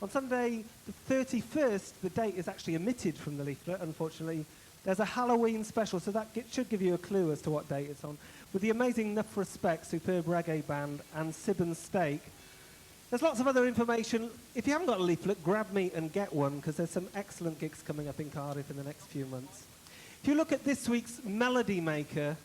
On Sunday the 31st, the date is actually omitted from the leaflet, unfortunately. There's a Halloween special, so that should give you a clue as to what date it's on, with the amazing Enough Respect, superb reggae band, and Sibben Steak. There's lots of other information. If you haven't got a leaflet, grab me and get one, because there's some excellent gigs coming up in Cardiff in the next few months. If you look at this week's Melody Maker,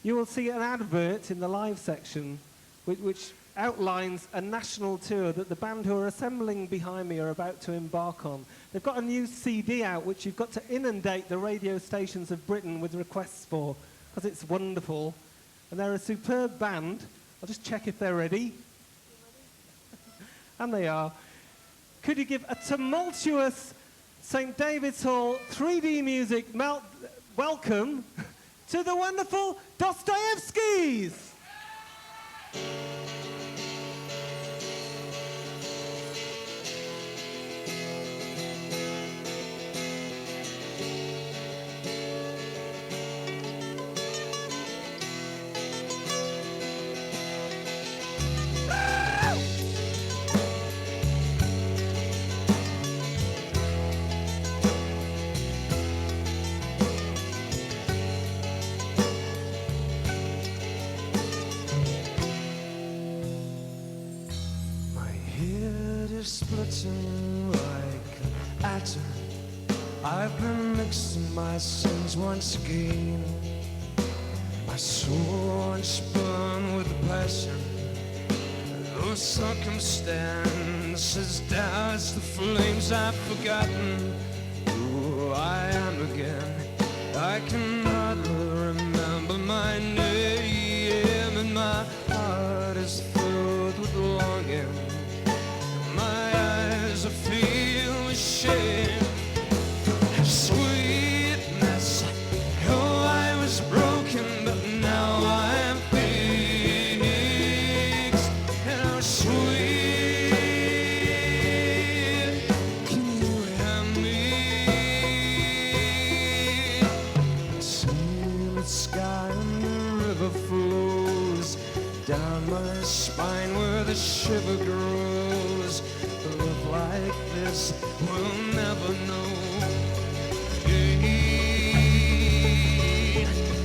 you will see an advert in the live section which outlines a national tour that the band who are assembling behind me are about to embark on. They've got a new CD out which you've got to inundate the radio stations of Britain with requests for, because it's wonderful. And they're a superb band. I'll just check if they're ready. And they are. Could you give a tumultuous St. David's Hall 3D music welcome to the wonderful Dostoyevskys? Splitting like an atom, I've been mixing my sins once again. My soul is burned with passion. Those circumstances douse the flames I've forgotten who I am again. I can hardly remember my name, and my heart is filled with longing. I feel ashamed. Sweetness, oh, I was broken, but now I'm fixed. And how sweet, can you hear me? See the sky and the river flows down my spine where the shiver grows. Love like this we'll never know.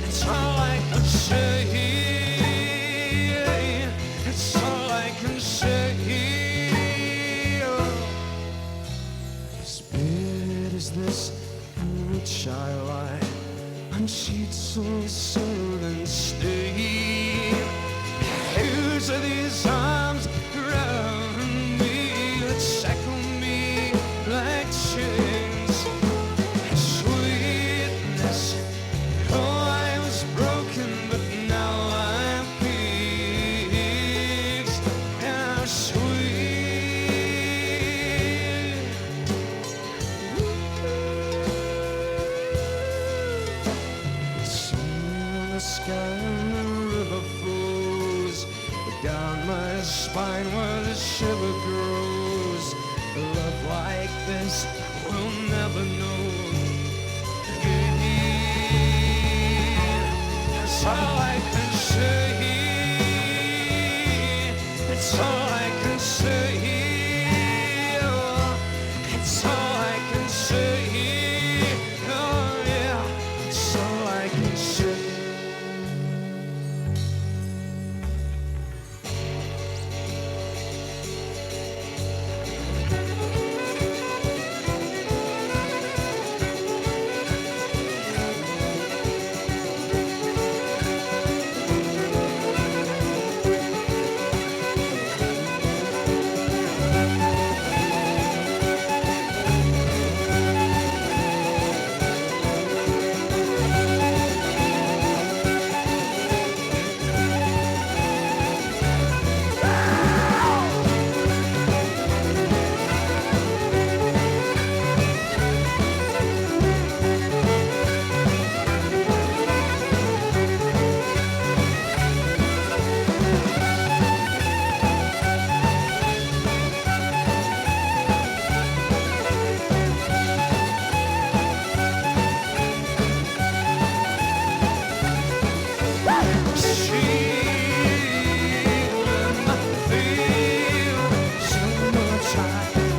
It's all I can say. It's all I can say. As bad as this in which I lie on sheets of silver and stay. Here's these arms around me. Shackle me like chains. Sweetness, oh, I was broken, but now I'm fixed. How sweet. It's in the sky and the river flows down my spine where the shiver grows. Love like this we'll never know. That's all I can say. It's all I can say. It's all I can say. Oh yeah, it's all I can say.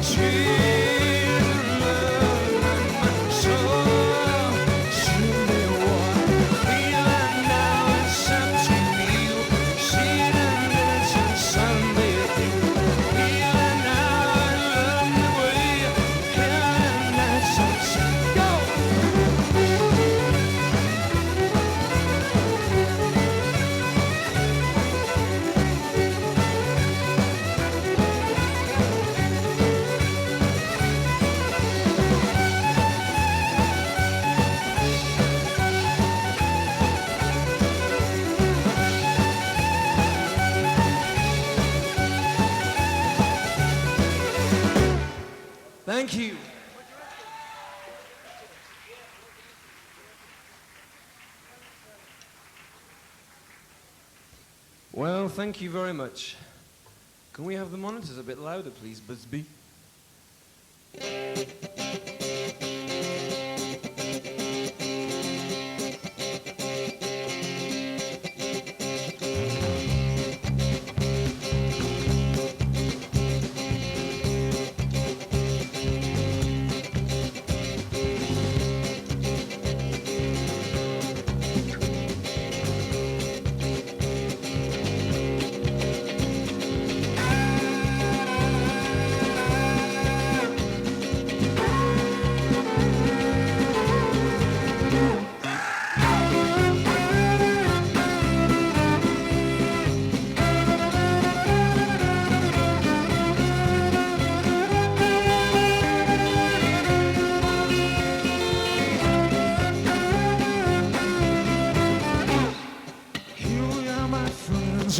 She Thank you. Well, thank you very much. Can we have the monitors a bit louder, please, Busby?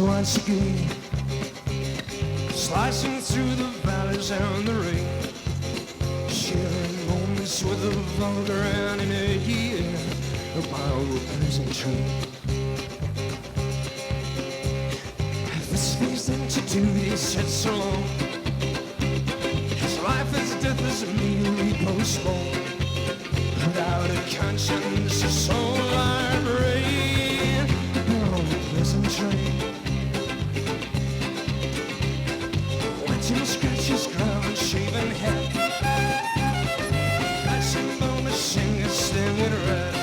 Once again, slicing through the valleys and the rain, sharing moments with the vulgar and in a year of my old prison train. This thing's thing to do, he said so long. His life is death is immediately postponed. Without a conscience, a soul library on the prison train. Till scratches ground, shaven head. Flashing bone, the singers sing in red.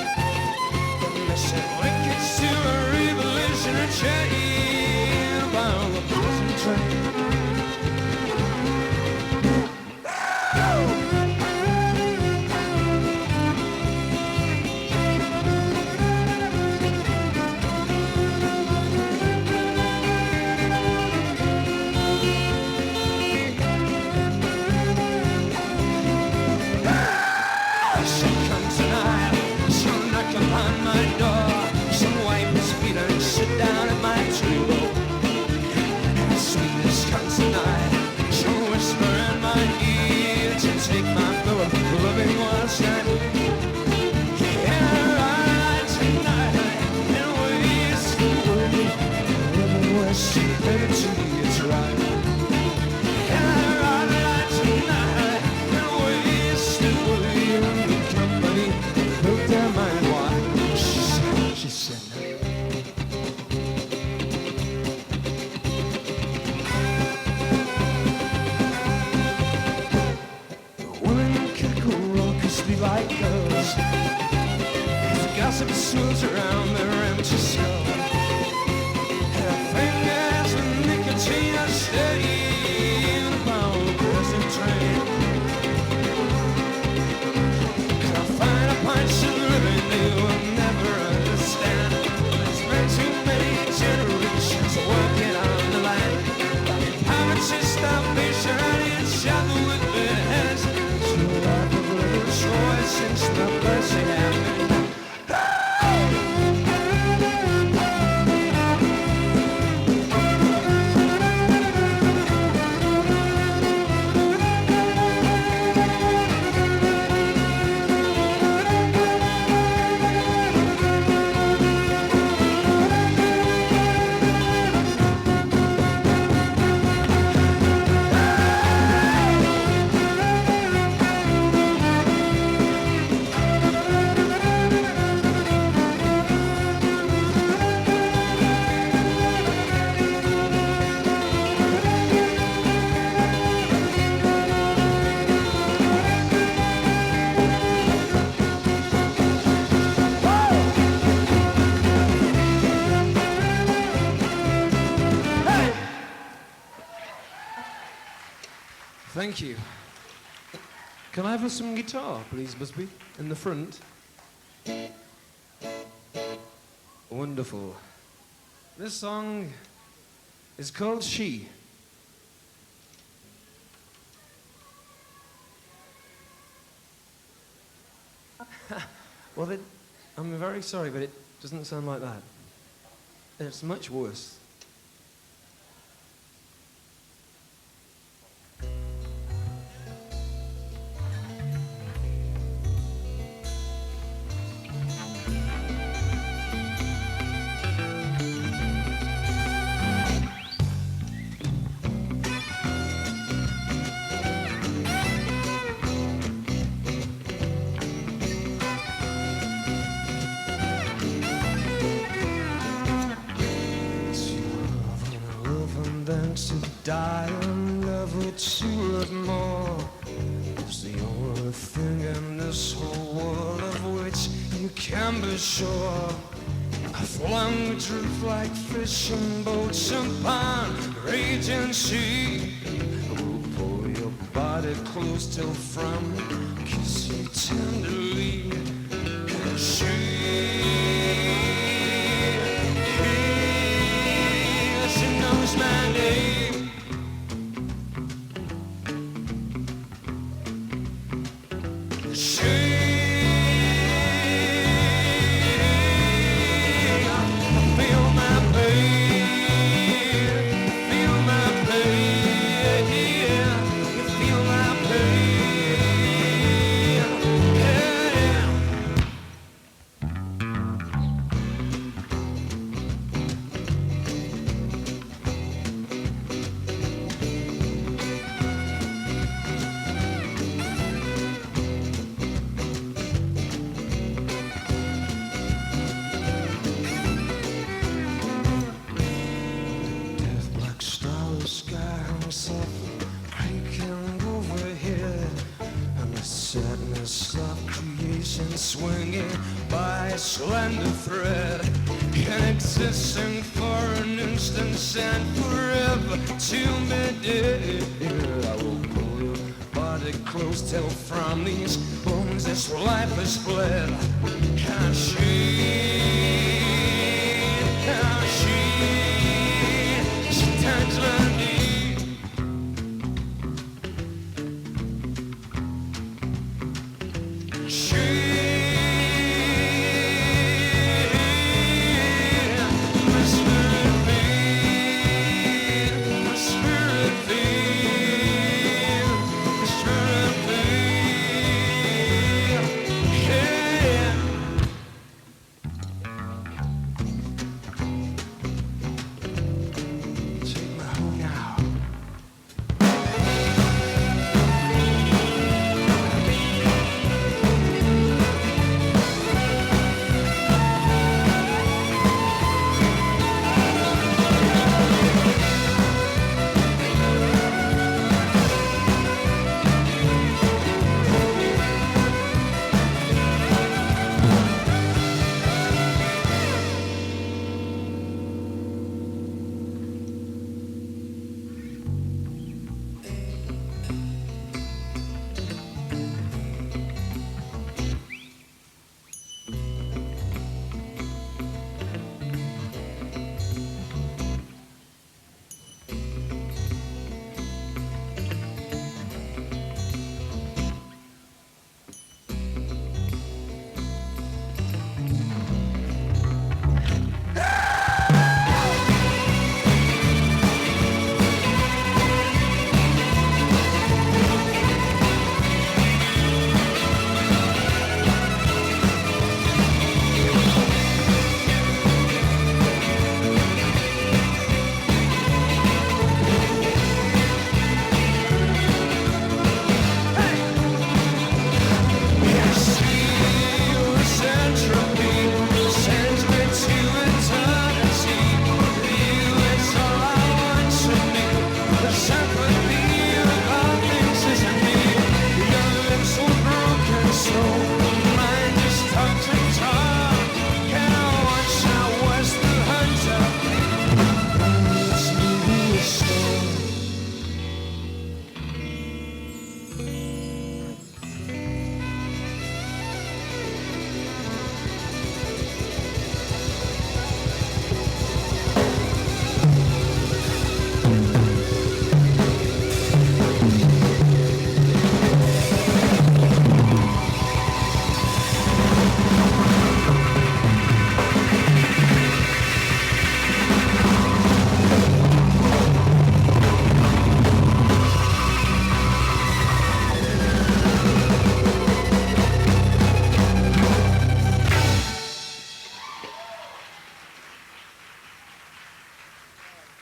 The missing link is to a revolutionary chain bound the prison train. Like girls, gossip swirls around their empty skull. Her fingers with nicotine are steadying upon the prison train. Can I find a punch of living they will never understand? There's been too many generations working on the line. Poverty, starvation, and each other with their hands. Since the blessing happened. Thank you. Can I have some guitar, please, Busby? In the front. Wonderful. This song is called She. Well, I'm very sorry, but it doesn't sound like that. It's much worse. to die in love with you love more. It's the only thing in this whole world of which you can be sure. I flung the truth like fishing boats upon raging sea. I will pull your body close till from me, kiss you tenderly. And she knows my name. Swinging by a slender thread, can existing for an instant and forever to be dead. I will pull your body close till from these bones this life is fled. Can she turns my knee.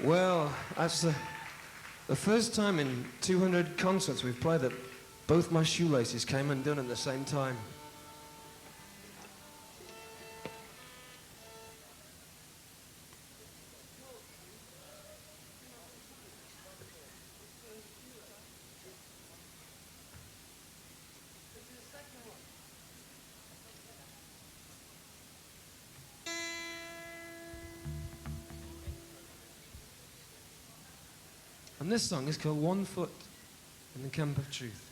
Well, that's the first time in 200 concerts we've played that both my shoelaces came undone at the same time. And this song is called One Foot in the Camp of Truth.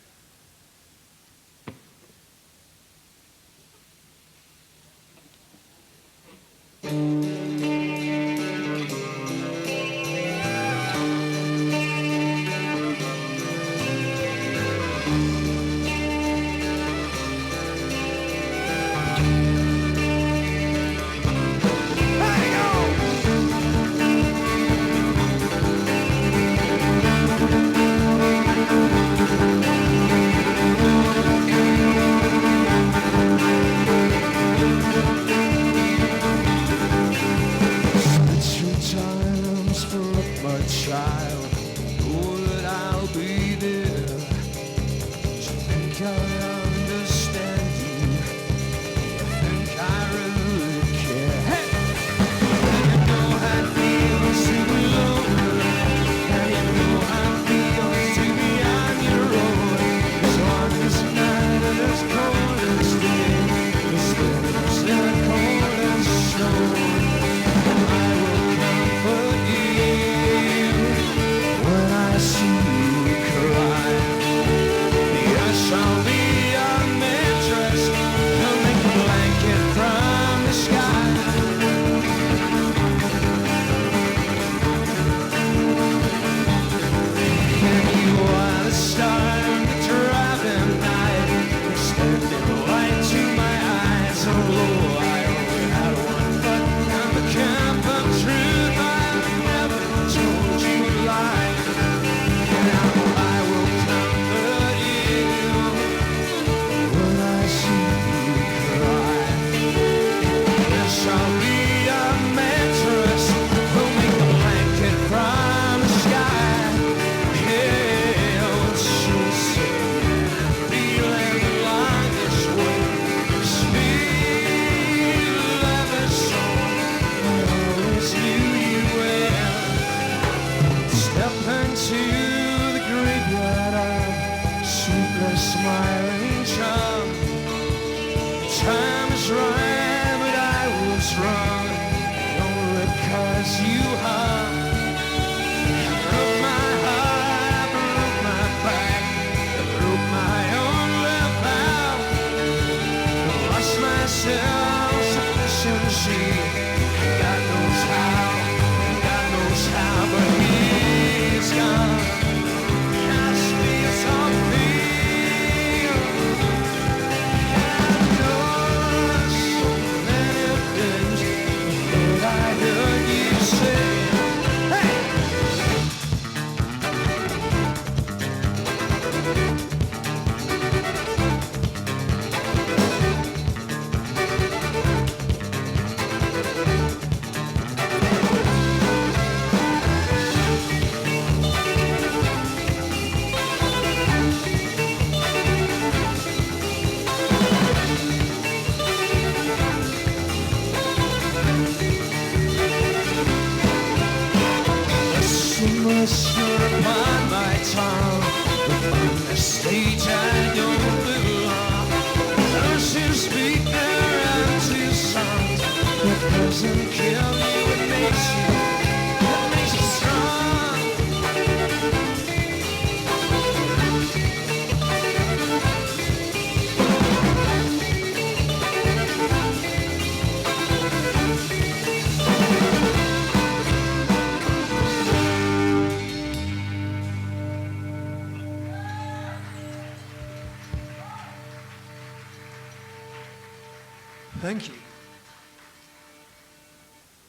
Thank you.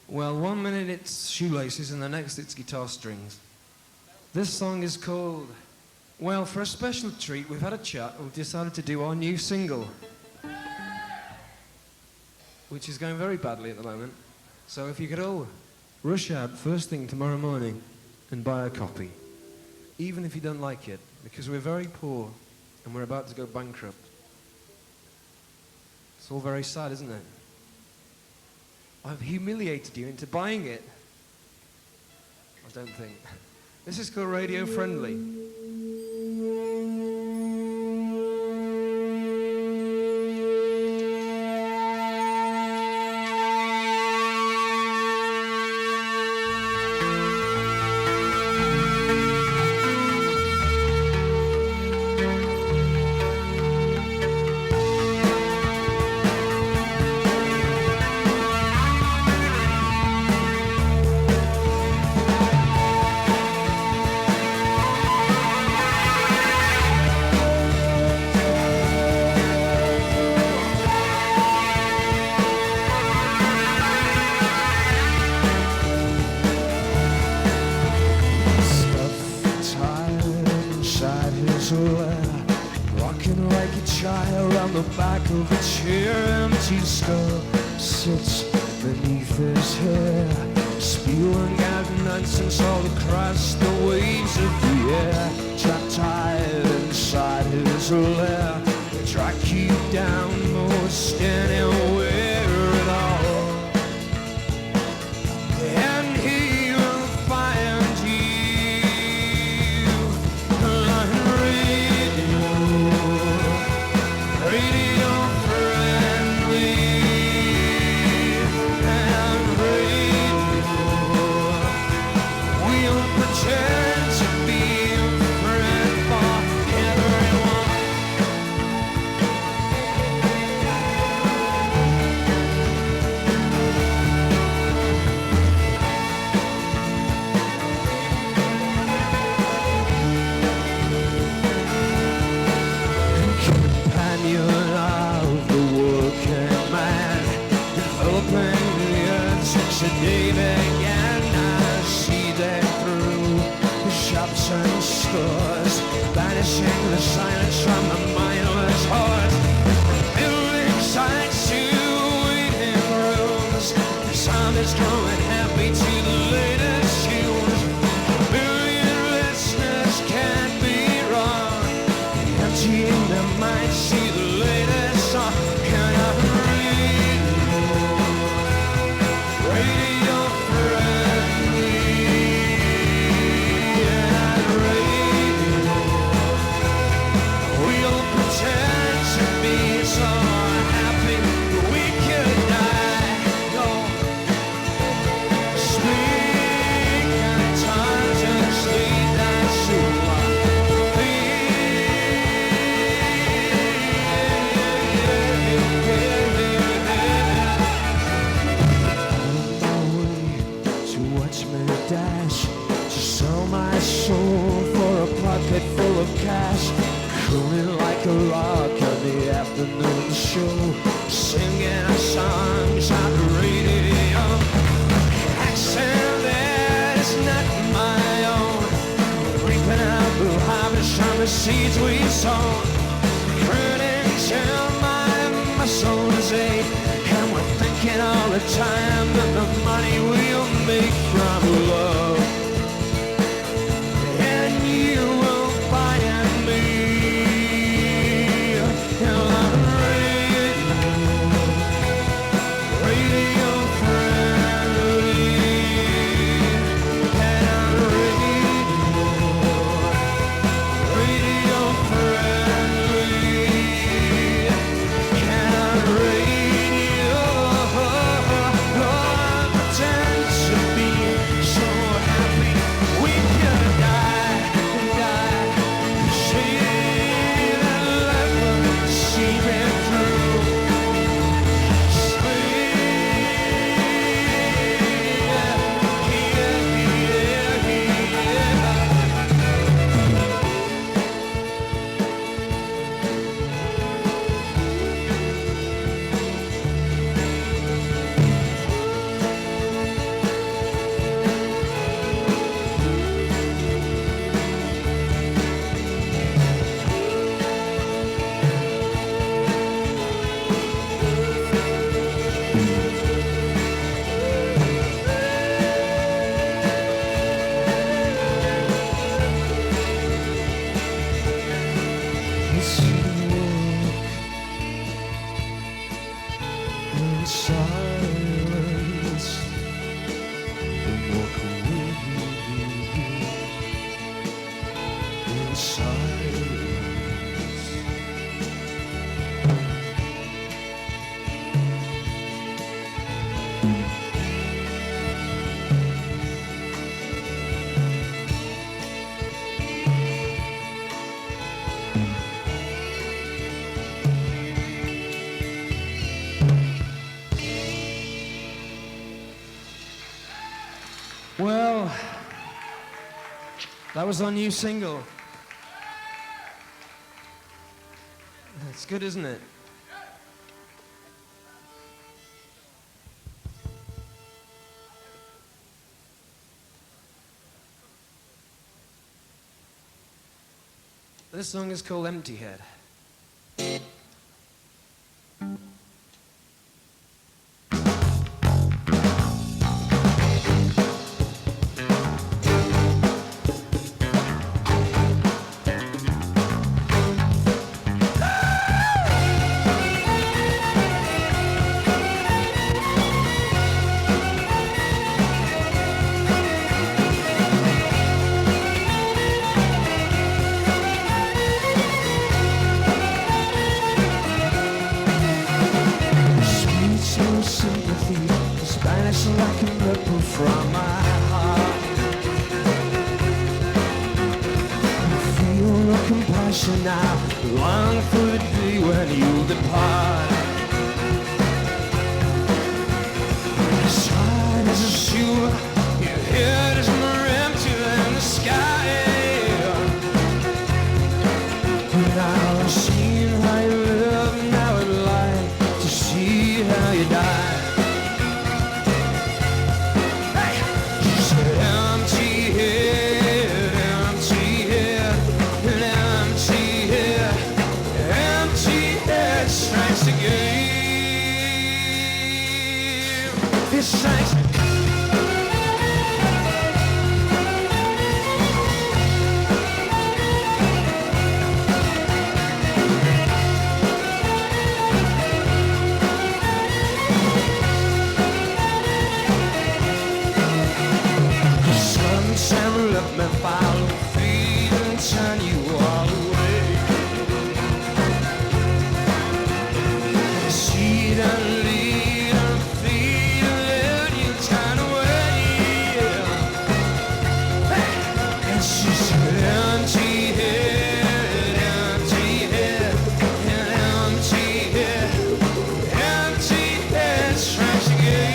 Well, 1 minute it's shoelaces and the next it's guitar strings. This song is called, well, for a special treat, we've had a chat and we've decided to do our new single, which is going very badly at the moment. So if you could all rush out first thing tomorrow morning and buy a copy, even if you don't like it, because we're very poor and we're about to go bankrupt. It's all very sad, isn't it? I've humiliated you into buying it. I don't think. This is called Radio Friendly. child on the back of a chair, empty skull sits beneath his hair, spewing out nonsense all across the waves of the air. Trapped tight inside his lair, they track you down most anywhere at all, and he will find you on radio, radio friendly, and radio. We'll pretend to be a friend for everyone. Companion of the working man, developing the earth since the day began. I see them through the shops and stores, banishing the silence from the mindless heart. Building sites to waiting rooms, the sound is growing happy to the latest tunes. A billion listeners can't be wrong, emptying their minds to the latest song. And I'm radio friendly, and radio. We'll pretend to be so happy we could die. No, speak in tongues and sleep that to watch me dash, to sell my soul for a pocket full of cash, crooning like a rock on the afternoon show, singing our songs on the radio. Accent that is not my own, reaping out the harvest from the seeds we sown, crooning till my muscles ache, and we're thinking all the time that the money we'll make from love, and you will find me on radio, radio friendly, and on radio, radio friendly, and on radio. Pretend to be so happy we could die, die. See that light seeping through. It's you in silence, and walk away in silence. Well, that was our new single. It's good, isn't it? This song is called Empty Head. and I long for the day when you'll depart. As hard as a sewer, your head is more empty than the sky. Now I've seen how you live, now I'd like to see how you die. Hey! She said, empty head, empty head, an empty head strikes again. It strikes again. Let me follow feet and turn you all away. Seed and lead and feed and let you turn away. Hey! And she said, empty head, empty head, an empty head strikes again.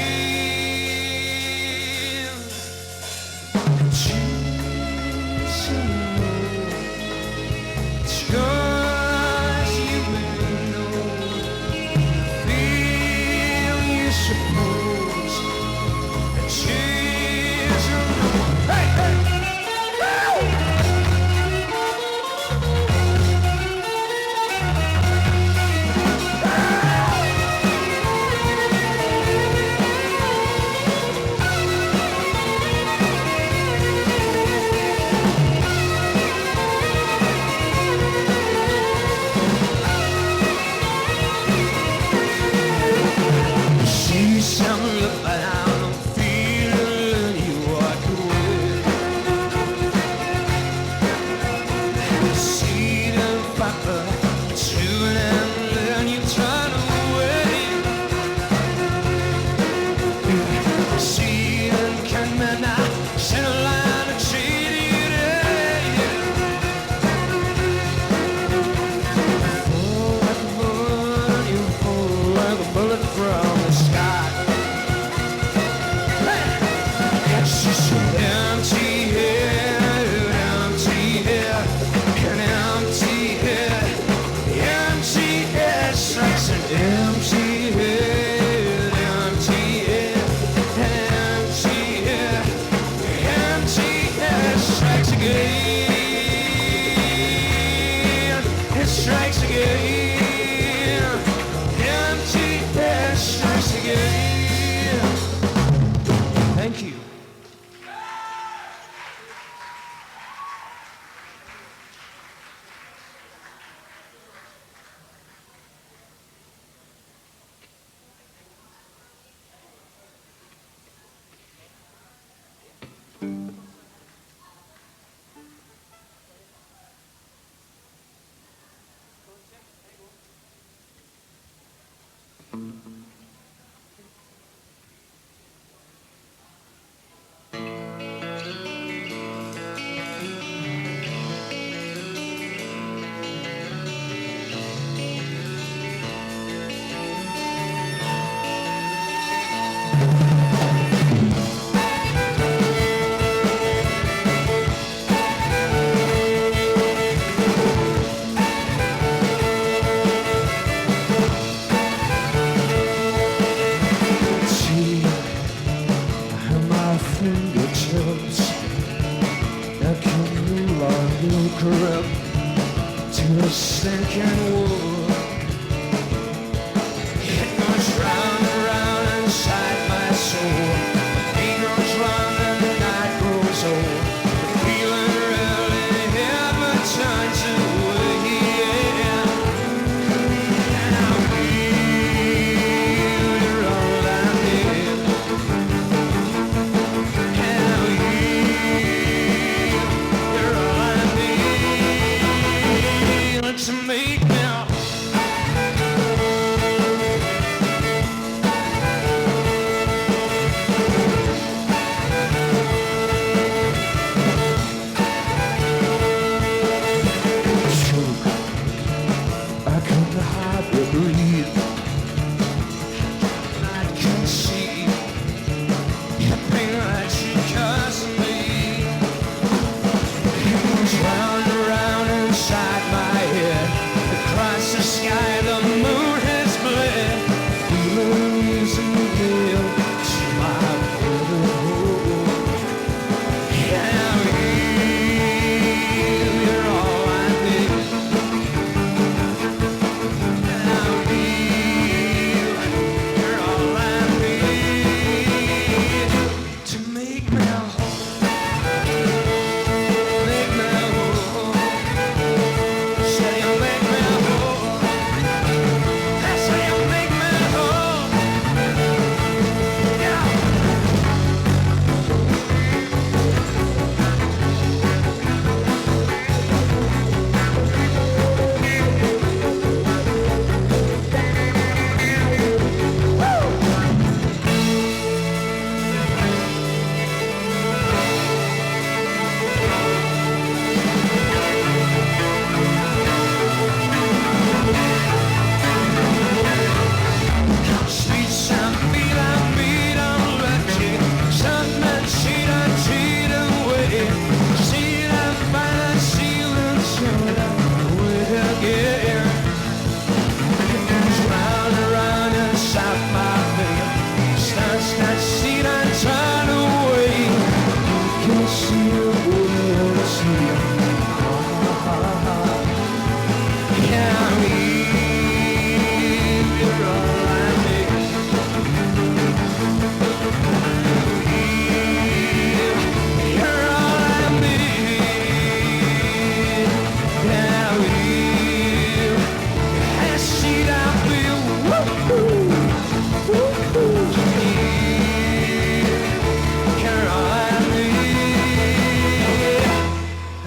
Thank you. To make now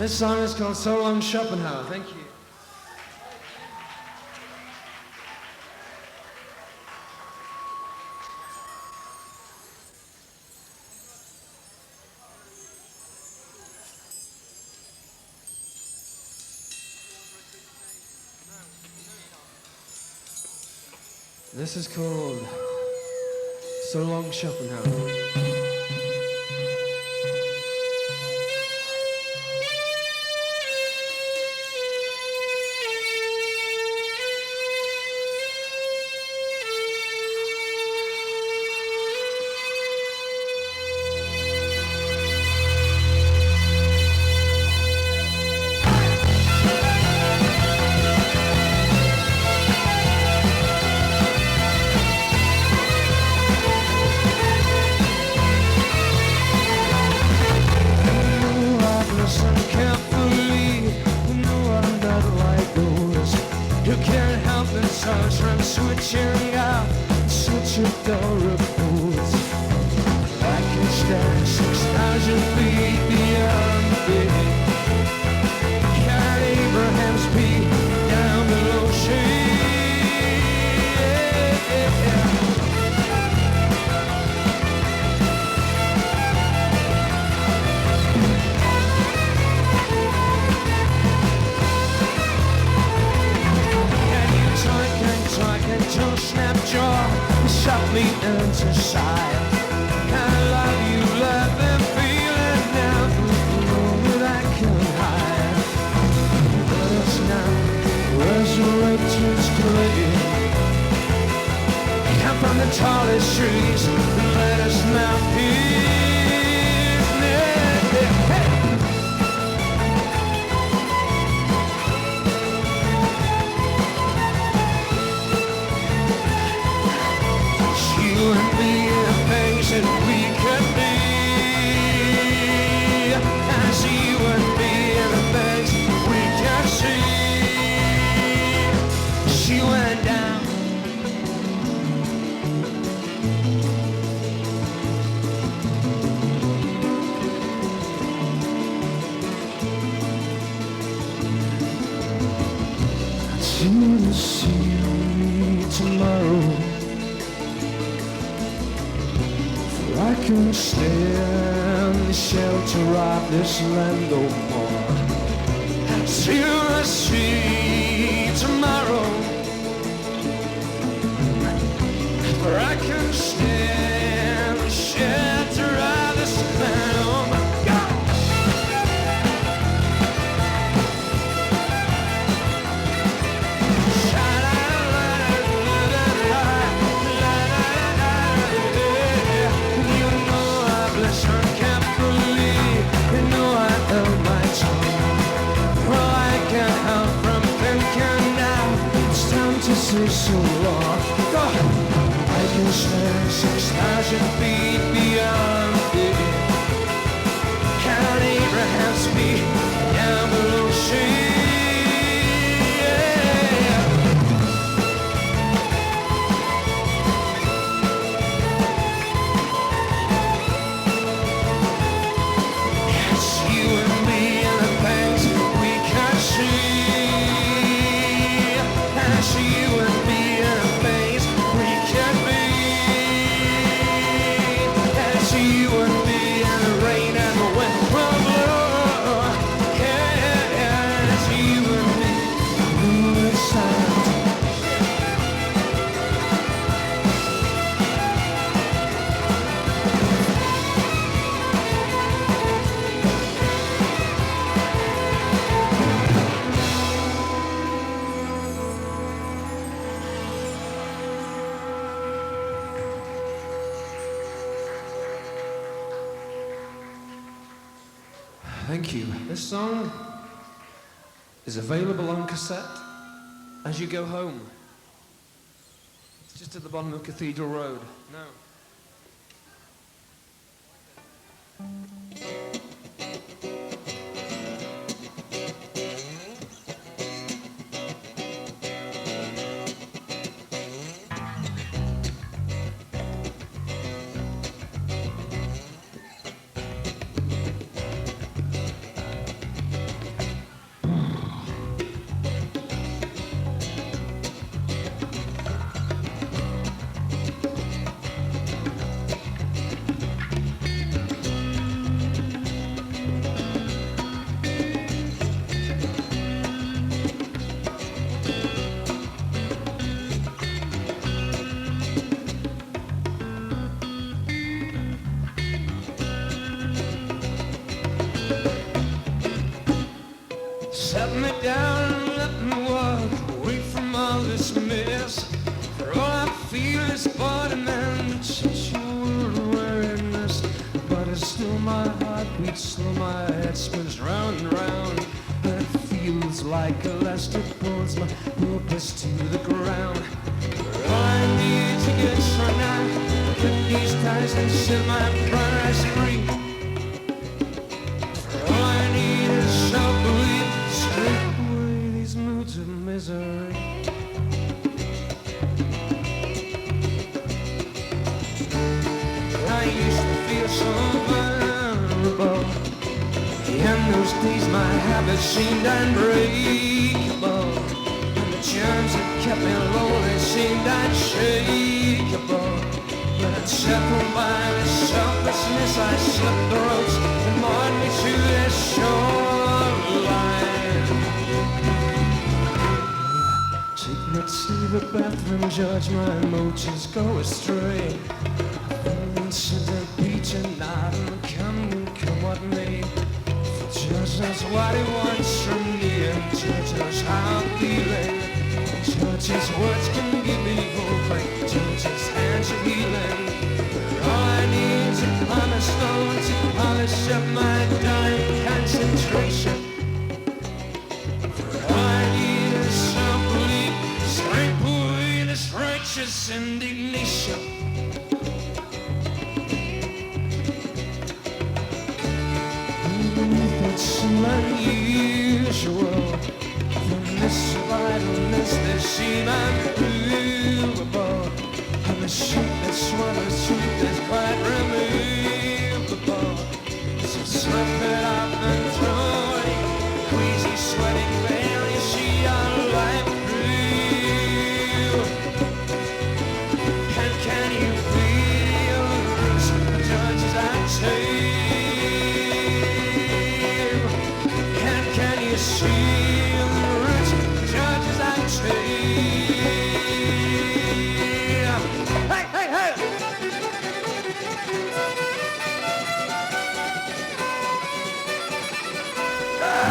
This song is called So Long Schopenhauer. Thank you. This is called So Long Schopenhauer. Switching out, switch your door reports. I can stand 6,000 feet beyond me. Count Abraham's peak down below Don't snap jaw, shut me into sight. I love you, let them feel it now. Only I can hide. Let us now resurrect straight. Come from the tallest trees, let us now peace. You and me, the things that we could be. I see you and me, the things we can see. She went down. To the sea tomorrow. I can stand the shelter of this land no more. Till the sea tomorrow, for I can stand the shelter of this land no more. Say so long, I can stand 6,000 feet beyond me. Count Abraham's feet down below sea. It's you and me and the things we can see. I see you and me in a place we can be. I see you and me in the rain and the wind will blow. Yeah, I see you and me in the sun. Thank you. This song is available on cassette as you go home. It's just at the bottom of Cathedral Road. No. slow my head spins round and round. And it feels like elastic pulls my purpose to the ground. All I need to get right now, cut these ties and set my progress free. All I need is self-belief, strip away these moods of misery. I used to feel so vulnerable. In those days my habits seemed unbreakable, and the charms that kept me low, they seemed unshakable. But I'd settled by the selflessness, I slipped the ropes and moored me to this shoreline. Take not see the bathroom, judge my emotions go astray. To the beach and not come what may. Judge us what he wants from me, and judge us how I'm feeling. Judge his words can give me hope, and judge his hands of healing. All I need is a hammer stone to polish up my dying concentration. All I need is self-belief, scrape away this righteous indignation. Unusual from this idleness that seem unprovable, and the sheep that swallows truth is quite removable. So slip it up and throw it, queasy, sweating veil, you see our life through. And can you feel the judges I take? See the roots, judges I take. Hey, hey, hey! Hey!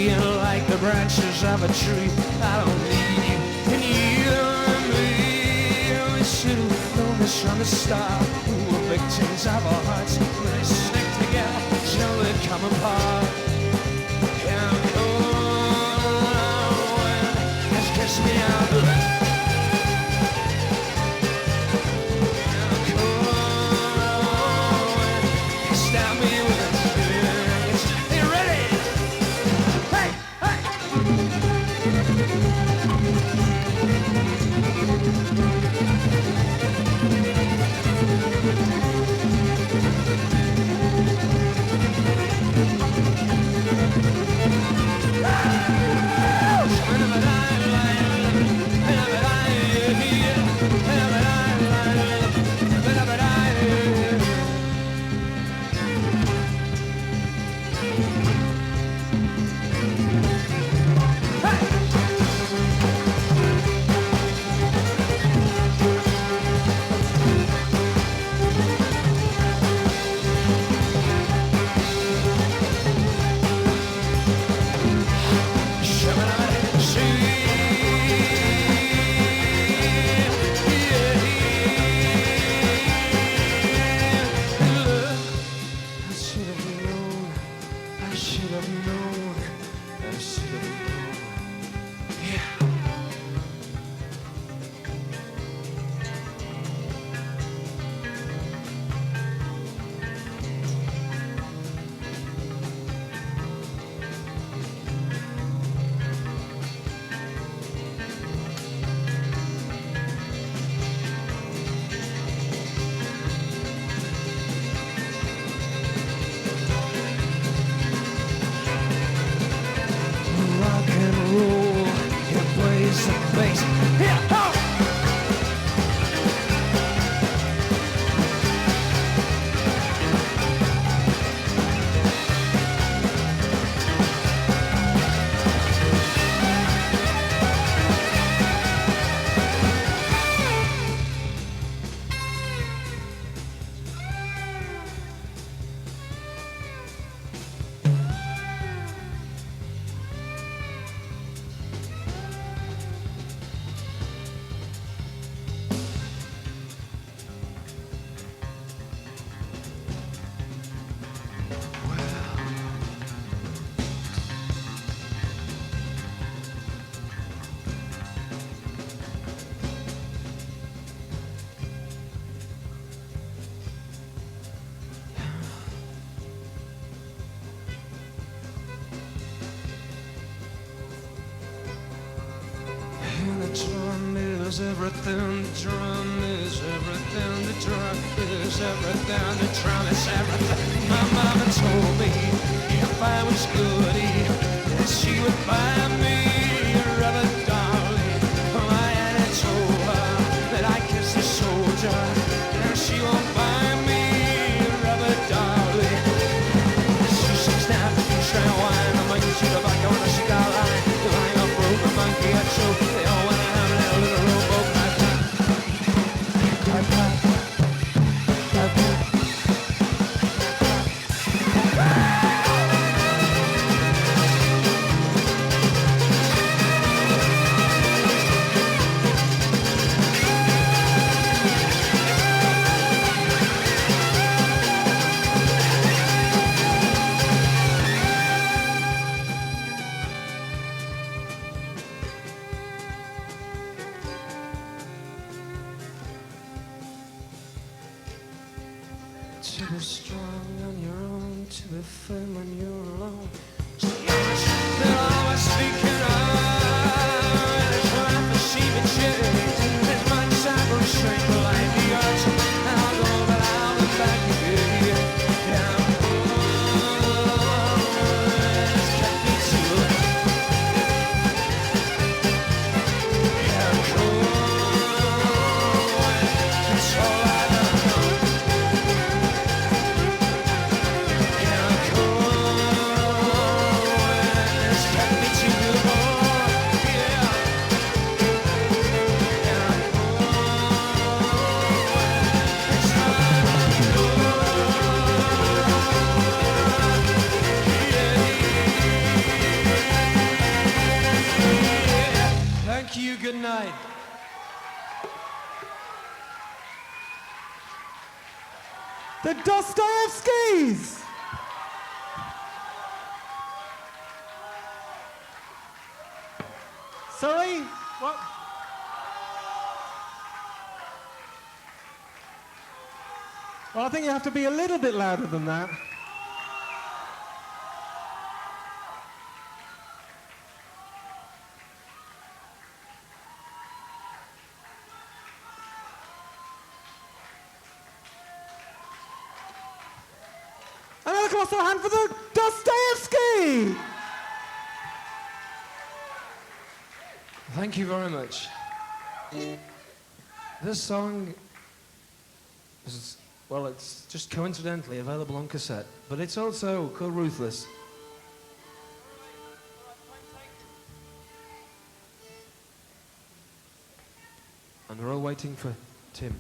Like the branches of a tree, I don't need you, and you and me. We should have known this from the start. We were victims of our hearts. When they stick together, till they come apart. And cold wind has kissed me out. And cold is everything, the drum is everything, the drum is everything, the drum is everything. My mama told me if I was goody, that she would buy me a rubber dolly. My auntie told her that I kissed a soldier, and she won't buy me a rubber dolly. She sings down the beach, trying to wine, I'm like, she tobacco on a cigar line. Lying up rope, a monkey, I choke, they all wanna have a little rowboat. To be strong on your own, to be firm when you're alone. They're always speaking of, and it's right for sheep and change. There's my time for a strength for life, the arts, and I'll go, but I'll be back again. Yeah, it's kept me too. Yeah, it's all I know. Thank you, good night. The Dostoyevskys! Sorry? What? Well, I think you have to be a little bit louder than that. Welcome also a hand for the Dostoyevsky! Thank you very much. This song is, well, it's just coincidentally available on cassette, but it's also called Ruthless. And we're all waiting for Tim.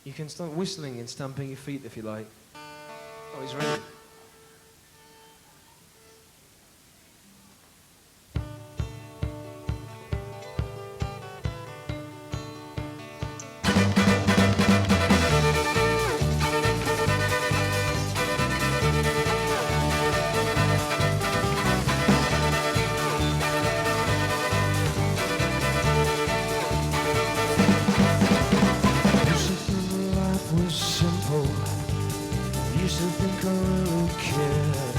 You can start whistling and stamping your feet if you like. Oh, he's ready. Used to think I really cared.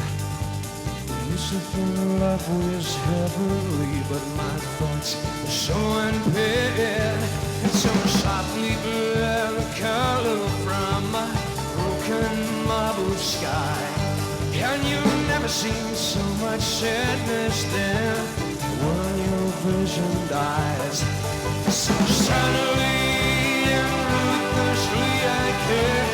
Used to think life was heavenly, but my thoughts are so impaired. And so softly blur the color from my broken marble sky. And you've never seen so much sadness there when your vision dies. So suddenly and ruthlessly I care.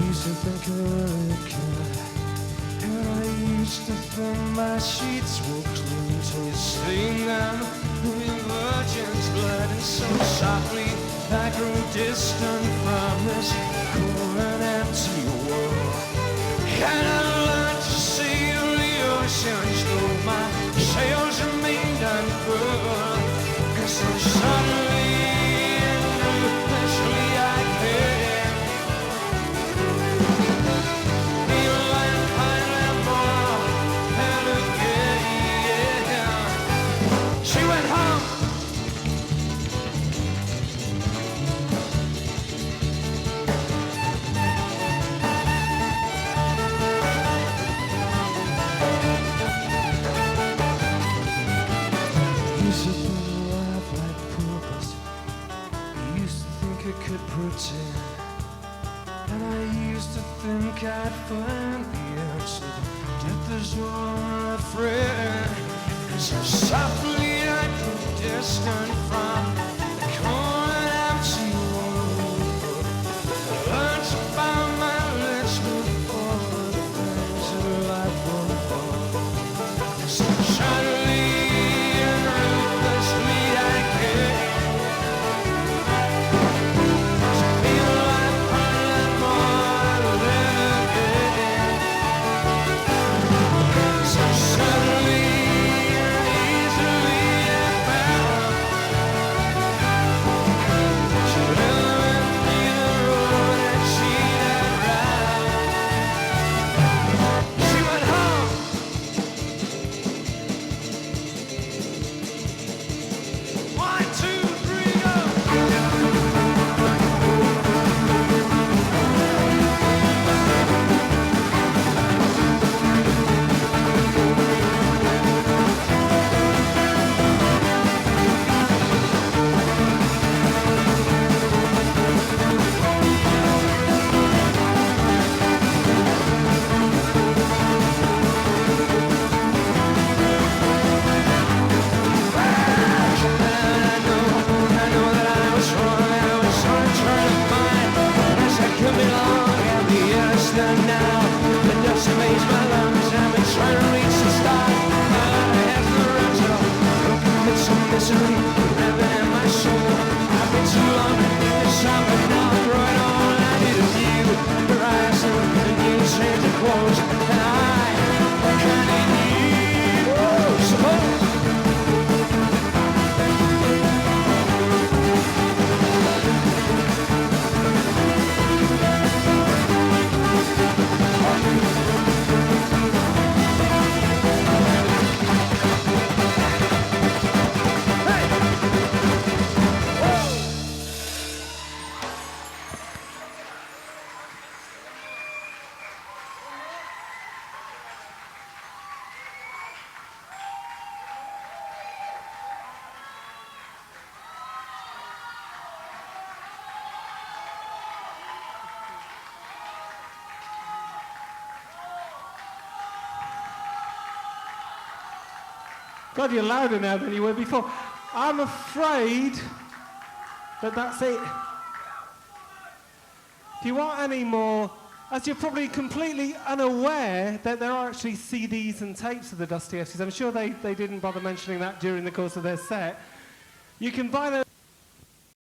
Used to think I really cared. And I used to think my sheets were clean till you stain them with virgin's blood. And so softly I grew distant from this cold and empty world. And I learned to sail the oceans though my sails remained unfurled. And so suddenly and ruthlessly I cared. Pretend. And I used to think I'd find the answer. Death is your friend. And so softly I grew distant from the cold and empty world. I learned to find my lips before the things of life will fall. And so suddenly and ruthlessly I care. God, you're louder now than you were before. I'm afraid that that's it. If you want any more, as you're probably completely unaware that there are actually CDs and tapes of the Dostoyevskys, I'm sure they didn't bother mentioning that during the course of their set. You can buy them.